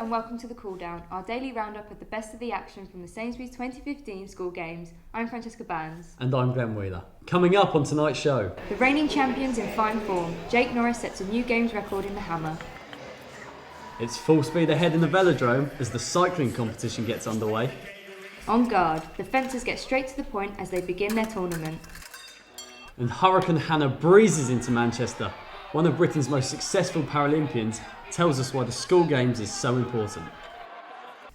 and welcome to The Cool Down, our daily roundup of the best of the action from the Sainsbury's 2015 school games. I'm Francesca Burns. And I'm Glenn Wheeler. Coming up on tonight's show, The reigning champions in fine form. Jake Norris sets a new games record in the hammer. it's full speed ahead in the velodrome as the cycling competition gets underway. On guard, the fencers get straight to the point as they begin their tournament. And Hurricane Hannah breezes into Manchester. One of Britain's most successful Paralympians tells us why the school games is so important.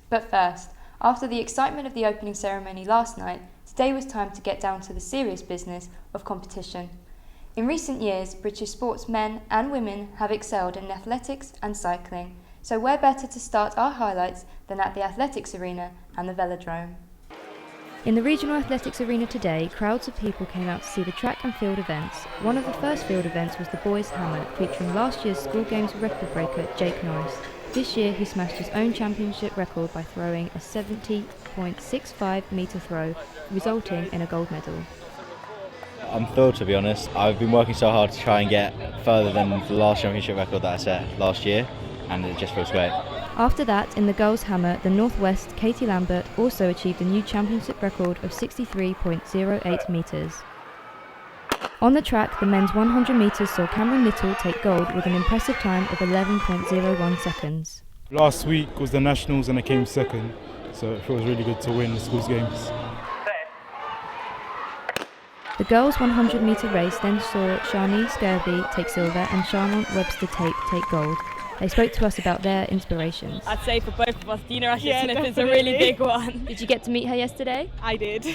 But first, after the excitement of the opening ceremony last night, today was time to get down to the serious business of competition. In recent years, British sportsmen and women have excelled in athletics and cycling, so where better to start our highlights than at the athletics arena and the velodrome. In the regional athletics arena today, crowds of people came out to see the track and field events. One of the first field events was the boys' hammer, featuring last year's school games record breaker Jake Norris. This year he smashed his own championship record by throwing a 70.65 metre throw, resulting in a gold medal. I'm thrilled, to be honest. I've been working so hard to try and get further than the last championship record that I set last year, and it just feels great. After that, in the girls' hammer, the Northwest Katie Lambert also achieved a new championship record of 63.08 metres. On the track, the men's 100 metres saw Cameron Little take gold with an impressive time of 11.01 seconds. Last week was the Nationals and I came second, so it feels really good to win the schools games. The girls' 100 metre race then saw Shani Scurvy take silver and Charlotte Webster take gold. They spoke to us about their inspirations. I'd say for both of us, Dina Ashley-Smith is a really big one. Did you get to meet her yesterday? I did.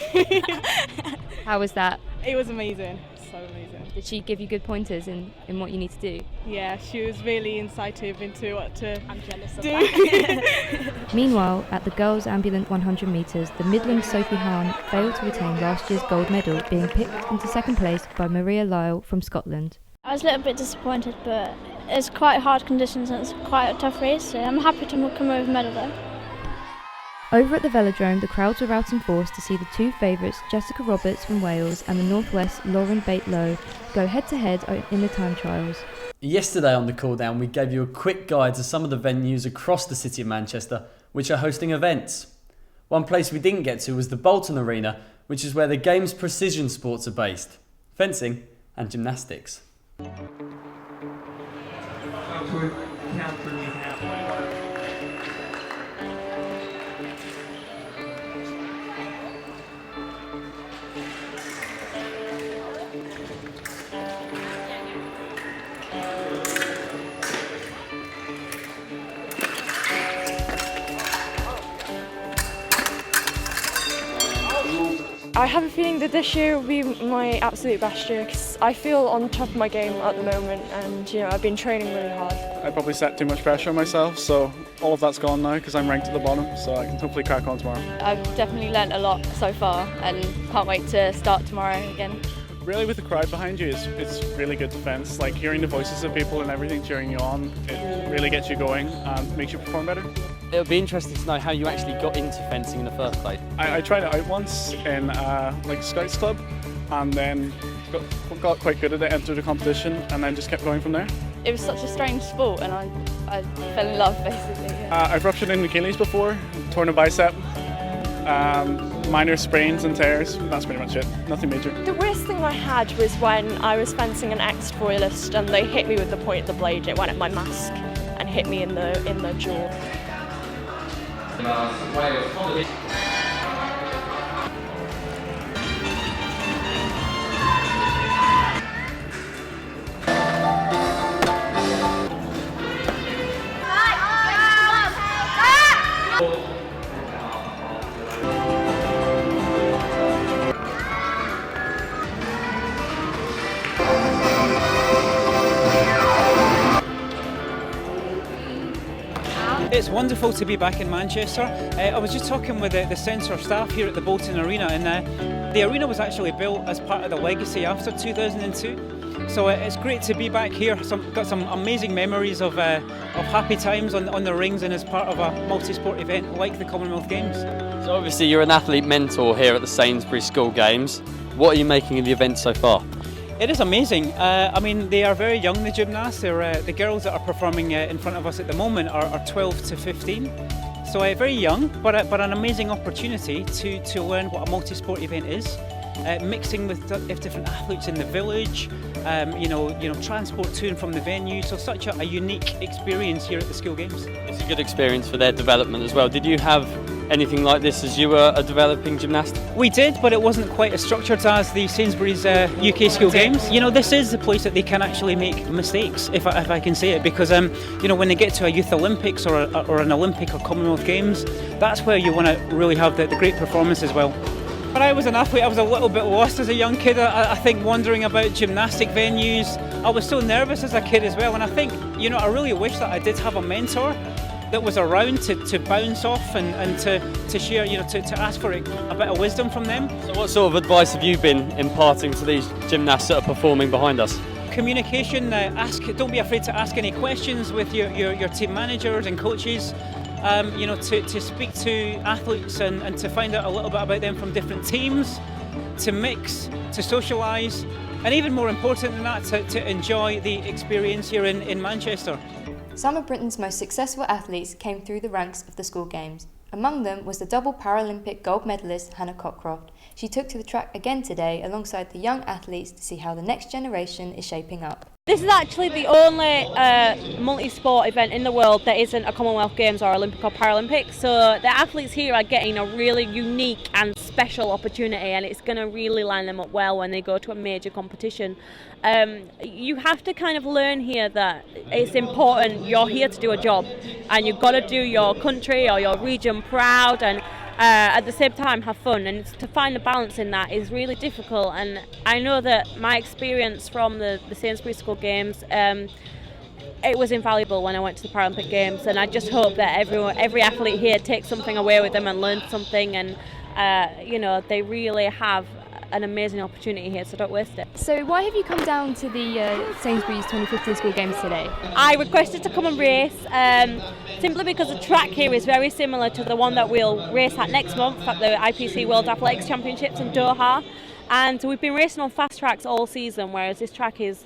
How was that? It was amazing, so amazing. Did she give you good pointers in what you need to do? Yeah, she was really incisive into what to I'm jealous of do. that. Meanwhile, at the girls' ambulant 100 metres, the Midland Sophie Hahn failed to retain last year's gold medal, being picked into second place by Maria Lyle from Scotland. I was a little bit disappointed, but it's quite hard conditions and it's quite a tough race, so I'm happy to come away with a medal though. Over at the velodrome, the crowds were out in force to see the two favourites, Jessica Roberts from Wales and the Northwest Lauren Bate-Low, go head-to-head in the time trials. Yesterday on the Cool Down, we gave you a quick guide to some of the venues across the city of Manchester which are hosting events. One place we didn't get to was the Bolton Arena, which is where the game's precision sports are based: fencing and gymnastics. I have a feeling that this year will be my absolute best year because I feel on top of my game at the moment, and I've been training really hard. I probably set too much pressure on myself, so all of that's gone now because I'm ranked at the bottom, so I can hopefully crack on tomorrow. I've definitely learnt a lot so far and can't wait to start tomorrow again. Really, with the crowd behind you, it's really good defence. Like hearing the voices of people and everything cheering you on, it really gets you going and makes you perform better. It would be interesting to know how you actually got into fencing in the first place. I tried it out once in Scouts Club, and then got quite good at it, entered a competition, and then just kept going from there. It was such a strange sport and I fell in love basically. Yeah. I've ruptured in Achilles before, torn a bicep, minor sprains and tears. That's pretty much it, nothing major. The worst thing I had was when I was fencing an ex-royalist and they hit me with the point of the blade. It went at my mask and hit me in the jaw. It's wonderful to be back in Manchester. I was just talking with the centre staff here at the Bolton Arena, and the arena was actually built as part of the legacy after 2002. So it's great to be back here. Got some amazing memories of happy times on the rings and as part of a multi-sport event like the Commonwealth Games. So obviously you're an athlete mentor here at the Sainsbury School Games. What are you making of the event so far? It is amazing. I mean, they are very young, the gymnasts. They're, the girls that are performing in front of us at the moment are 12 to 15. So very young, but an amazing opportunity to learn what a multi-sport event is. Mixing with different athletes in the village, transport to and from the venue. So such a unique experience here at the school games. It's a good experience for their development as well. Did you have anything like this as you were a developing gymnast? We did, but it wasn't quite as structured as the Sainsbury's UK School Games. You know, this is the place that they can actually make mistakes, if I can say it, because when they get to a Youth Olympics or an Olympic or Commonwealth Games, that's where you want to really have the great performance as well. When I was an athlete, I was a little bit lost as a young kid. I think wandering about gymnastic venues, I was so nervous as a kid as well. And I think, I really wish that I did have a mentor that was around to bounce off and to share, to ask for a bit of wisdom from them. So what sort of advice have you been imparting to these gymnasts that are performing behind us? Communication, don't be afraid to ask any questions with your team managers and coaches. To speak to athletes and to find out a little bit about them from different teams, to mix, to socialise, and even more important than that, to enjoy the experience here in Manchester. Some of Britain's most successful athletes came through the ranks of the school games. Among them was the double Paralympic gold medalist Hannah Cockcroft. She took to the track again today alongside the young athletes to see how the next generation is shaping up. This is actually the only multi-sport event in the world that isn't a Commonwealth Games or Olympic or Paralympic. So the athletes here are getting a really unique and special opportunity, and it's going to really line them up well when they go to a major competition. You have to kind of learn here that it's important. You're here to do a job, and you've got to do your country or your region proud, and at the same time have fun, and to find the balance in that is really difficult. And I know that my experience from the Sainsbury School Games, it was invaluable when I went to the Paralympic Games, and I just hope that every athlete here takes something away with them and learns something, and they really have an amazing opportunity here, so don't waste it. So why have you come down to the Sainsbury's 2015 School Games today? I requested to come and race simply because the track here is very similar to the one that we'll race at next month at the IPC World Athletics Championships in Doha. And we've been racing on fast tracks all season, whereas this track is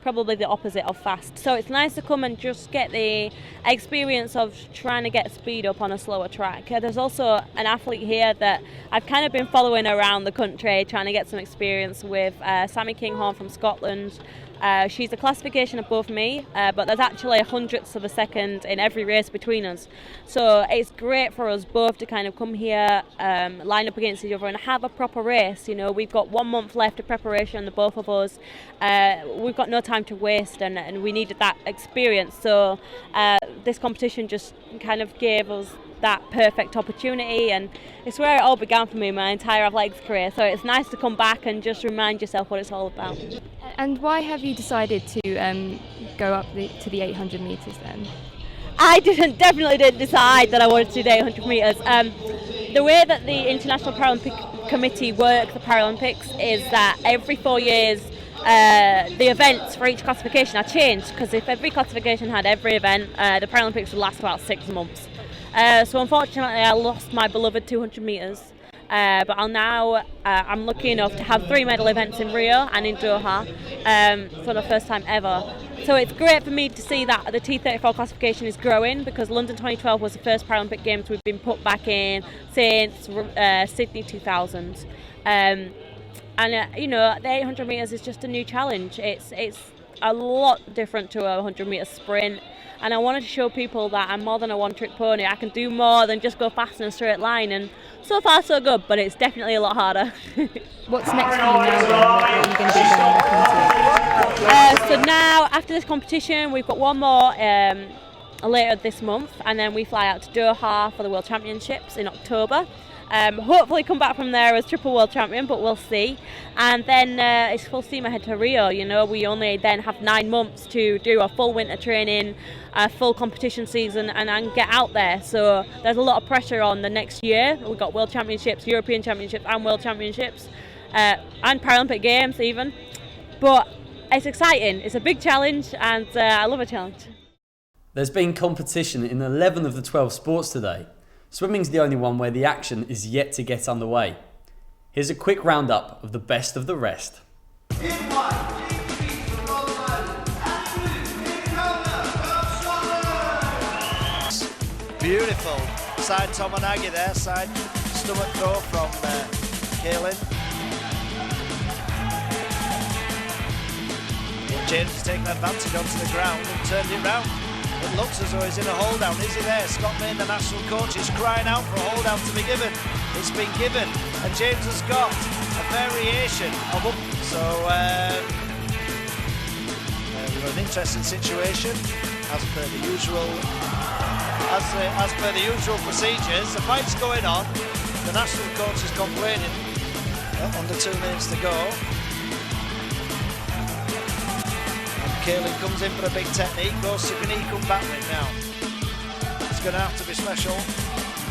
probably the opposite of fast. So it's nice to come and just get the experience of trying to get speed up on a slower track. There's also an athlete here that I've kind of been following around the country, trying to get some experience with, Sammy Kinghorn from Scotland. She's a classification above me, but there's actually 100ths of a second in every race between us. So it's great for us both to kind of come here, line up against each other and have a proper race. We've got 1 month left of preparation, the both of us. We've got no time to waste, and we needed that experience. So this competition just kind of gave us that perfect opportunity, and it's where it all began for me, my entire athletics career. So it's nice to come back and just remind yourself what it's all about. And why have you decided to go up to the 800 metres then? I definitely didn't decide that I wanted to do the 800 metres. The way that the International Paralympic Committee work the Paralympics is that every 4 years the events for each classification are changed, because if every classification had every event, the Paralympics would last about 6 months. So unfortunately I lost my beloved 200 metres, but I'm lucky enough to have 3 medal events in Rio and in Doha for the first time ever. So it's great for me to see that the T34 classification is growing, because London 2012 was the first Paralympic Games we've been put back in since Sydney 2000. The 800 metres is just a new challenge. It's a lot different to a 100 metre sprint. And I wanted to show people that I'm more than a one-trick pony. I can do more than just go fast in a straight line, and so far so good, but it's definitely a lot harder. What's next for you now then? What are you going to be going back into? So now, after this competition, we've got one more later this month, and then we fly out to Doha for the World Championships in October. Hopefully come back from there as triple world champion, but we'll see. And then it's full steam ahead to Rio. We only then have 9 months to do a full winter training, a full competition season, and get out there. So there's a lot of pressure on the next year. We've got World Championships, European Championships and World Championships, and Paralympic Games even. But it's exciting, it's a big challenge, and I love a challenge. There's been competition in 11 of the 12 sports today. Swimming's the only one where the action is yet to get underway. Here's a quick roundup of the best of the rest. Beautiful. Side Tomonagi there, side stomach throw from Kaelin. James has taken advantage onto the ground and turned it round. It looks as though he's in a hold down. Is he there? Scott Main, the national coach, is crying out for a hold down to be given. It's been given, and James has got a variation of up. So we've got an interesting situation as per the usual. As per the usual procedures, the fight's going on. The national coach is complaining. Under 2 minutes to go. And Kaelin comes in for a big technique. Goes to can he come back with now? It's going to have to be special,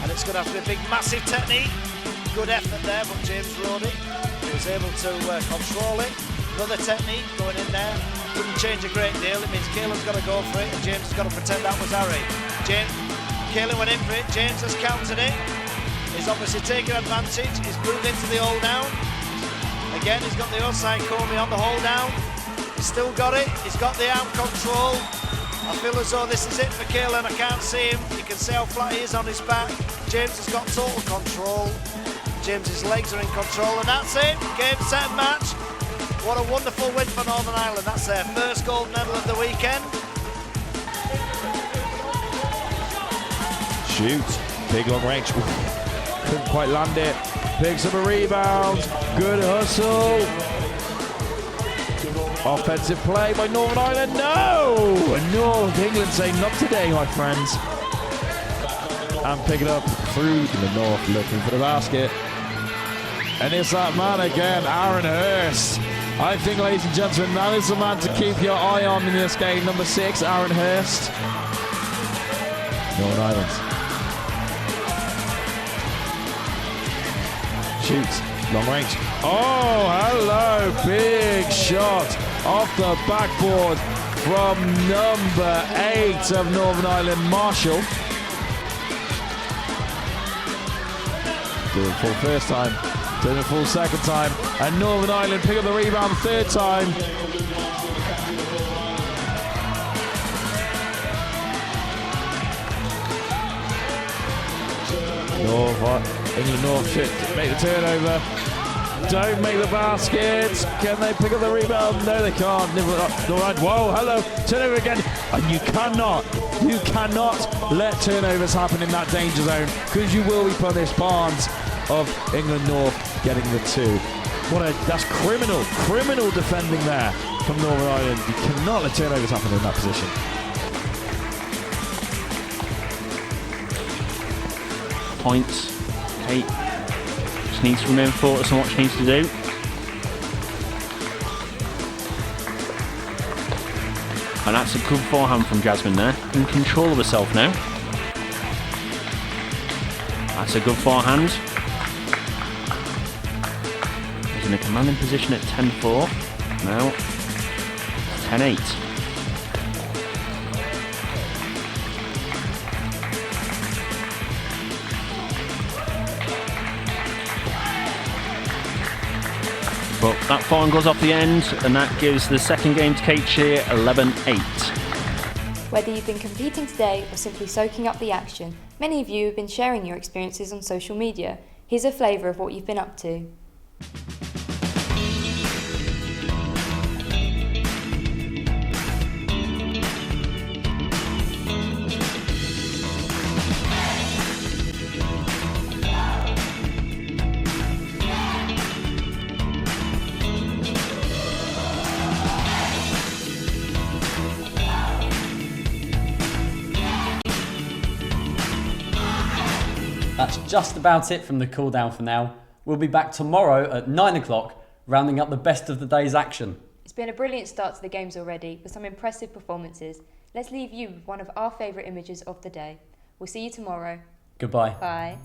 and it's going to have to be a big, massive technique. Good effort there, but James Roddy was able to control it. Another technique going in there. Didn't change a great deal. It means Kaelin's got to go for it, and James has got to pretend that was Harry. Kaelin went in for it, James has countered it. He's obviously taken advantage, he's moved into the hold down. Again, he's got the outside Comey on the hold down. He's still got it, he's got the arm control. I feel as though this is it for Kaelin, I can't see him. You can see how flat he is on his back. James has got total control. James's legs are in control, and that's it. Game, set, match. What a wonderful win for Northern Ireland. That's their first gold medal of the weekend. Shoot, big long range. Couldn't quite land it. Picks up a rebound. Good hustle. Offensive play by Northern Ireland. No! North England say not today, my friends. And pick it up through the North, looking for the basket. And it's that man again, Aaron Hurst. I think, ladies and gentlemen, that is the man to keep your eye on in this game. Number 6, Aaron Hurst. Northern Ireland. Shoots, long range. Oh, hello, big shot off the backboard from number 8 of Northern Ireland, Marshall. Doing full first time, doing a full second time, and Northern Ireland pick up the rebound third time. England North should make the turnover. Don't make the basket. Can they pick up the rebound? No, they can't. Whoa, hello. Turnover again. And you cannot let turnovers happen in that danger zone, because you will be punished. Barnes of England North getting the 2. That's criminal defending there from Northern Ireland. You cannot let turnovers happen in that position. Points. Kate just needs to remain focused on what she needs to do. And that's a good forehand from Jasmine there. In control of herself now. That's a good forehand. She's in a commanding position at 10-4. Now 10-8. But that forehand goes off the end, and that gives the second game to Kate Shear 11-8. Whether you've been competing today or simply soaking up the action, many of you have been sharing your experiences on social media. Here's a flavour of what you've been up to. That's just about it from the cool down for now. We'll be back tomorrow at 9 o'clock, rounding up the best of the day's action. It's been a brilliant start to the games already, with some impressive performances. Let's leave you with one of our favourite images of the day. We'll see you tomorrow. Goodbye. Bye.